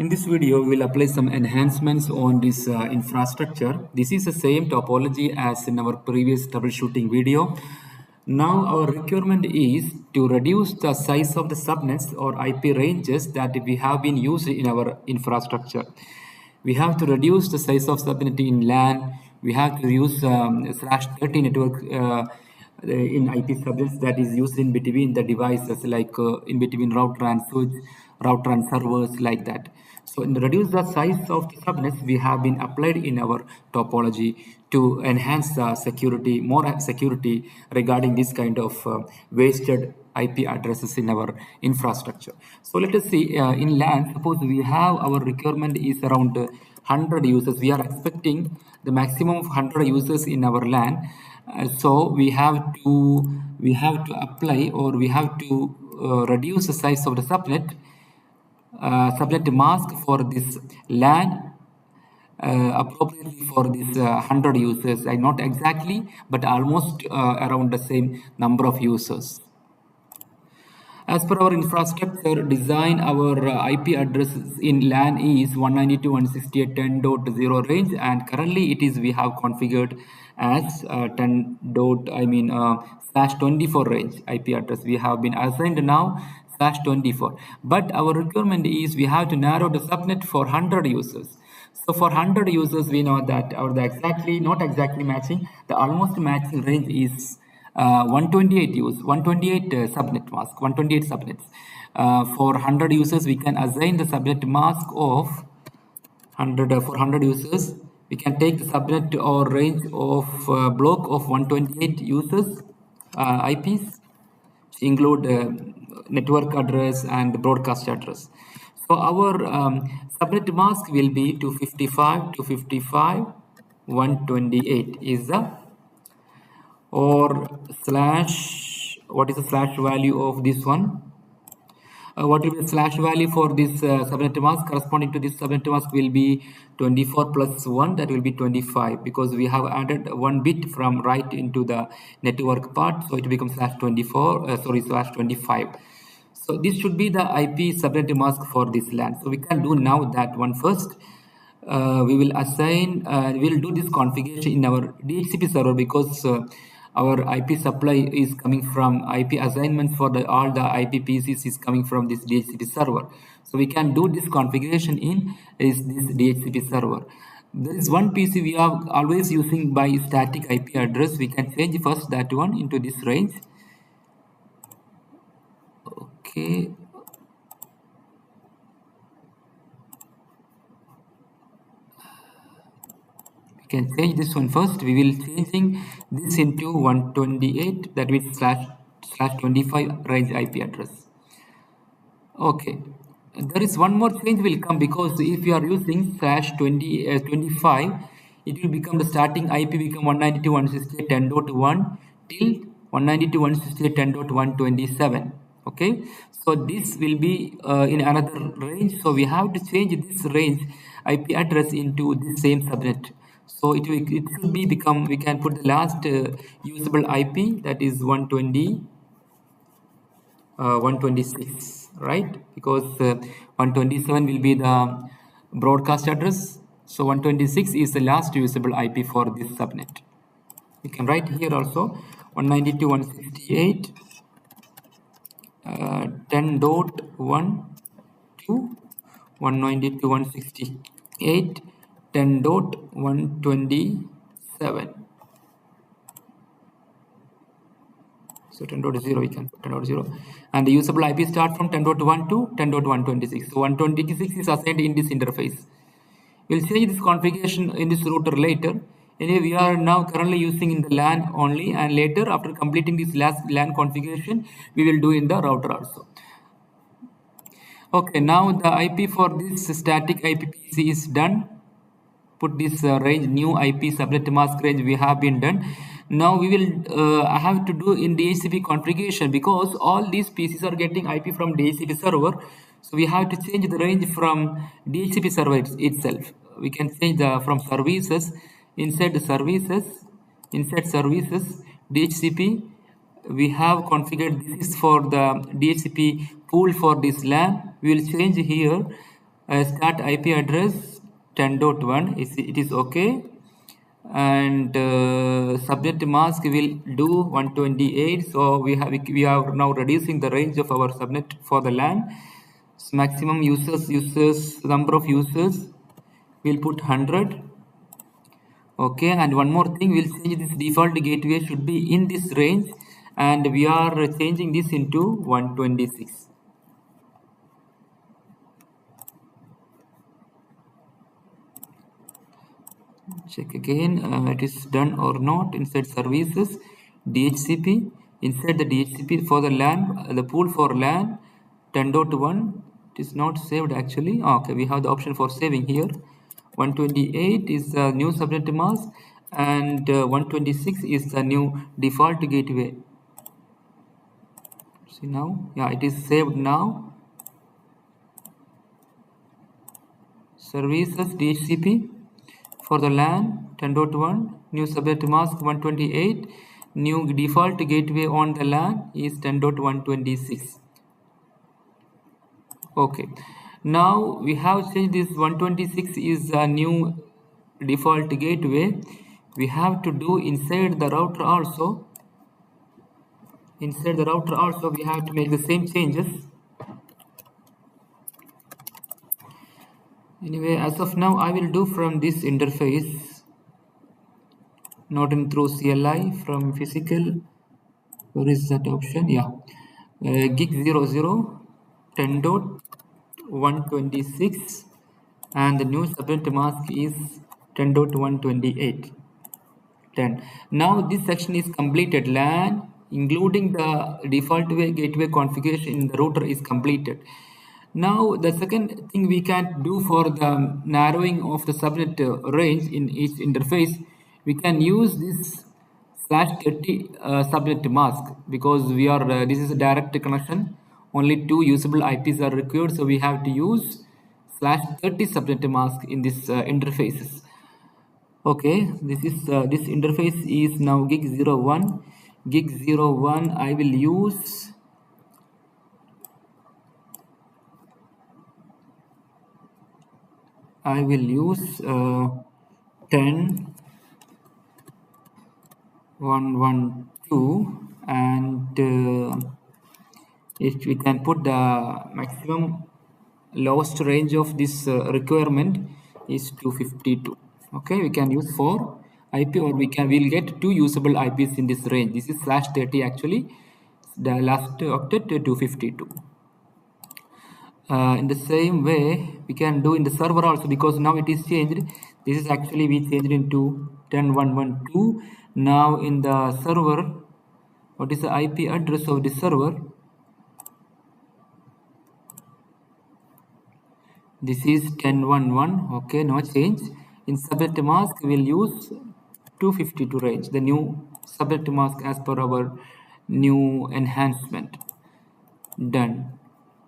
In this video, we will apply some enhancements on this infrastructure. This is the same topology as in our previous troubleshooting video. Now our requirement is to reduce the size of the subnets or IP ranges that we have been used in our infrastructure. We have to reduce the size of subnet in LAN. We have to use /30 network in IP subnets that is used in between the devices, like in between router and switch, router and servers, like that. So in reduce the size of the subnets, we have been applied in our topology to enhance the security, more security regarding this kind of wasted IP addresses in our infrastructure. So let us see in LAN, suppose we have our requirement is around 100 users. We are expecting the maximum of 100 users in our LAN. So we have to apply, or we have to reduce the size of the subnet mask for this LAN appropriately for this 100 users. Not exactly, but almost around the same number of users. As per our infrastructure design, our IP address in LAN is 192.168.10.0 range, and currently it is we have configured as /24 range IP address. We have been assigned now /24, but our requirement is we have to narrow the subnet for 100 users. So for 100 users, we know that not exactly matching, the almost matching range is 128 subnet mask, 128 subnets. For 100 users, we can assign the subnet mask of 100. For 100 users, we can take the subnet or range of block of 128 users IPs, include network address and broadcast address. So our subnet mask will be 255.255.128 is the, or slash, what is the slash value of this one? What will be the slash value for this subnet mask? Corresponding to this subnet mask will be 24 plus 1, that will be 25, because we have added one bit from right into the network part, so it becomes /25. So this should be the IP subnet mask for this LAN. So we can do now that one first. We will assign, we'll do this configuration in our DHCP server, because our IP supply is coming from IP assignments for all the IP PCs is coming from this DHCP server. So we can do this configuration in this DHCP server. There is one PC we are always using by static IP address. We can change first that one into this range. Okay. Can change this one first. We will changing this into 128, that means /25 range IP address. Okay, there is one more change will come, because if you are using /25, it will become the starting IP become 192.168.10.1 till 192.168.10.127. Okay, so this will be in another range. So we have to change this range IP address into the same subnet. So it should be become, we can put the last usable IP, that is 126, right? Because 127 will be the broadcast address. So 126 is the last usable IP for this subnet. We can write here also 192.168 10.1 to 192.168 10.127. So 10.0, we can put 10.0, and the usable IP start from 10.1 to 10.126. So 126 is assigned in this interface. We'll change this configuration in this router later. Anyway, we are now currently using in the LAN only, and later after completing this last LAN configuration, we will do in the router also. Okay, now the IP for this static IP PC is done. Put this range, new IP subnet mask range we have been done. Now we will I have to do in DHCP configuration, because all these PCs are getting IP from DHCP server. So we have to change the range from DHCP server itself. We can change the from services, inside services DHCP. We have configured this is for the DHCP pool for this LAN. We will change here Start IP address 10.1 it is okay, and subnet mask will do 128. So we are now reducing the range of our subnet for the LAN. So maximum users number of users we'll put 100. Okay, and one more thing, we'll change this default gateway should be in this range, and we are changing this into 126. Check again, it is done or not. Inside services, DHCP, inside the DHCP for the LAN, the pool for LAN 10.1, it is not saved actually. Okay, we have the option for saving here. 128 is the new subnet mask, and 126 is the new default gateway. See now, yeah, it is saved now. Services DHCP for the LAN 10.1, new subnet mask 128, new default gateway on the LAN is 10.126. Okay, now we have changed this 126 is a new default gateway. We have to do inside the router also. Inside the router also we have to make the same changes. Anyway, as of now I will do from this interface, not in through CLI, from physical. Where is that option? Yeah, gig 00 10.126, and the new subnet mask is 10.128. 10. Now this section is completed. LAN including the default gateway configuration in the router is completed. Now the second thing we can do for the narrowing of the subnet range in each interface, we can use this /30 subnet mask, because we are this is a direct connection, only two usable IPs are required, so we have to use /30 subnet mask in this interfaces. Okay, this interface is now gig 01. Gig 01 I will use I will use 10.112, and if we can put the maximum lowest range of this requirement is 252. Okay, we can use 4 IP, or we'll get 2 usable IPs in this range. This is /30 actually, the last octet 252. In the same way we can do in the server also, because now it is changed. This is actually we changed into 10.112. Now in the server, what is the IP address of the server? This is 10.1.1. okay, no change. In subnet mask we will use 252 range, the new subnet mask as per our new enhancement. Done.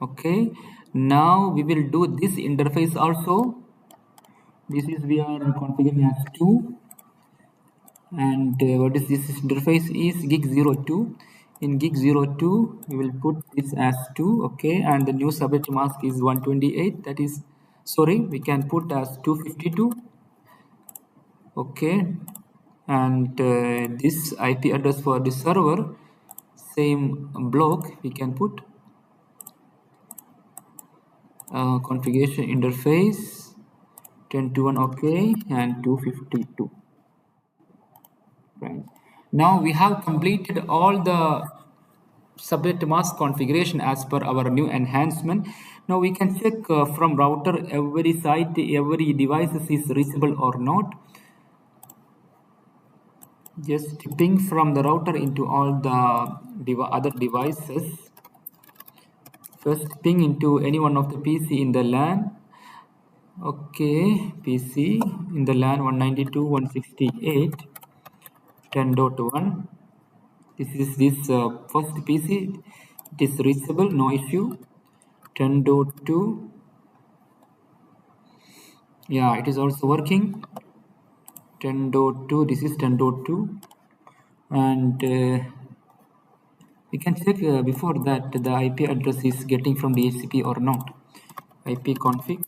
Okay, now we will do this interface also. This is we are configuring as 2, and what is this interface is gig 02. In gig 02 we will put this as 2. Okay, and the new subnet mask is 128, that is, sorry, we can put as 252. Okay, and this IP address for the server, same block we can put configuration interface 10.1 okay, and 252. Right. Now we have completed all the subnet mask configuration as per our new enhancement. Now we can check from router every site, every device is reachable or not. Just ping from the router into all the other devices. First ping into any one of the PC in the LAN. Okay, PC in the LAN 192.168.10.1. This is this first PC. It is reachable, no issue. 10.2. Yeah, it is also working. 10.2. This is 10.2, and we can check before that the IP address is getting from DHCP or not. IP config.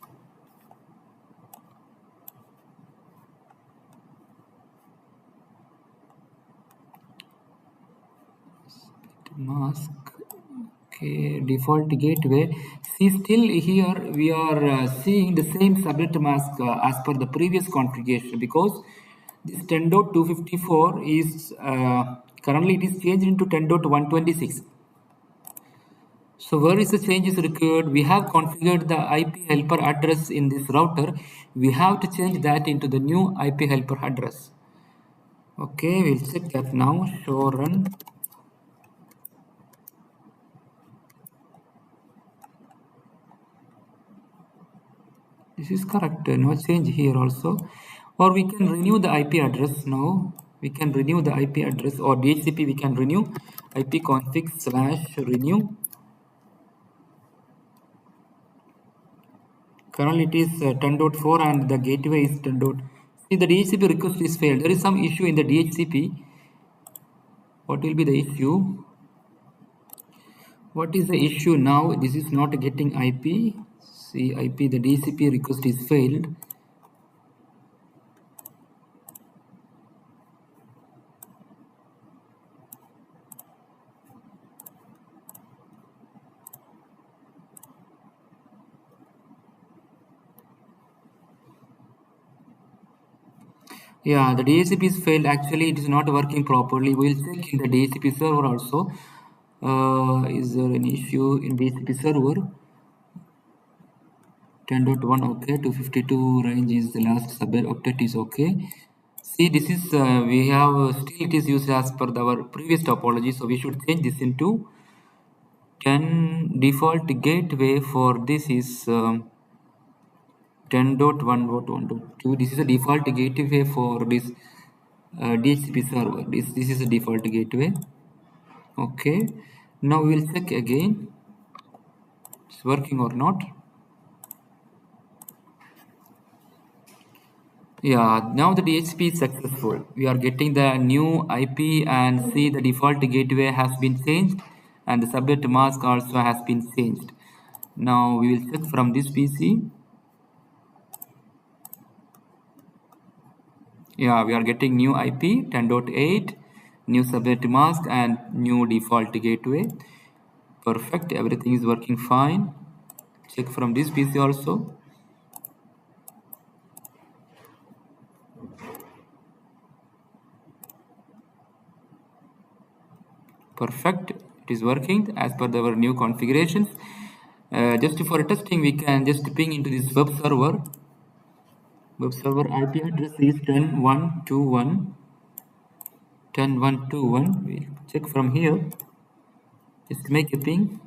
mask. Okay, default gateway. See, still here we are seeing the same subnet mask as per the previous configuration, because this 10.254 is currently it is changed into 10.126. So where is the changes required? We have configured the IP helper address in this router. We have to change that into the new IP helper address. Okay, we'll check that now. Show run. This is correct. No change here also. Or we can renew the IP address now. We can renew the IP address, or DHCP we can renew IP config slash renew. Currently it is 10.4 and the gateway is 10. See, the DHCP request is failed. There is some issue in the DHCP. What will be the issue? What is the issue now? This is not getting IP. See, IP, the DHCP request is failed. Yeah, the DHCP is failed. Actually, it is not working properly. We'll check in the DHCP server also. Is there an issue in DHCP server? 10.1, okay. 252 range is the last subnet octet is okay. See, this is we have still it is used as per our previous topology, so we should change this into 10. Default gateway for this is 10.1.1.2. This is a default gateway for this DHCP server. This is a default gateway. Okay. Now we will check again. It's working or not. Yeah, now the DHCP is successful. We are getting the new IP, and see the default gateway has been changed and the subnet mask also has been changed. Now we will check from this PC. Yeah, we are getting new IP 10.8, new subnet mask and new default gateway. Perfect, everything is working fine. Check from this PC also. Perfect, it is working as per our new configurations. Just for testing, we can just ping into this web server. Web server IP address is 10.1.2.1. 10.1.2.1. We'll check from here. Just make a ping.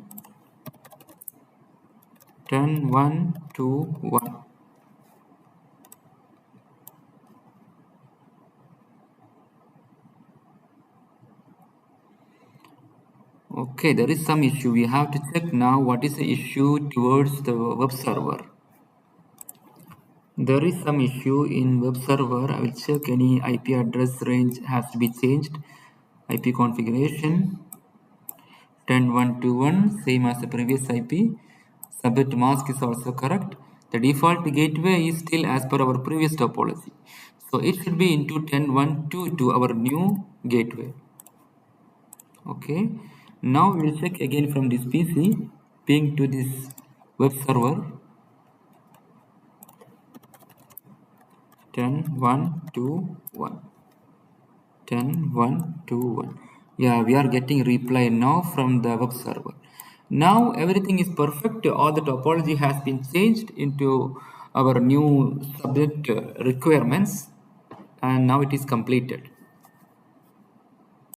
10.1.2.1. Okay, there is some issue. We have to check now what is the issue towards the web server. There is some issue in web server. I will check any IP address range has to be changed. IP configuration 10.1.2.1, same as the previous IP. Subnet mask is also correct. The default gateway is still as per our previous topology. So it should be into 10.1.2.2, our new gateway. Okay. Now we will check again from this PC, ping to this web server 10.1.2.1. 10.1.2.1. Yeah, we are getting reply now from the web server. Now everything is perfect. All the topology has been changed into our new subnet requirements, and now it is completed.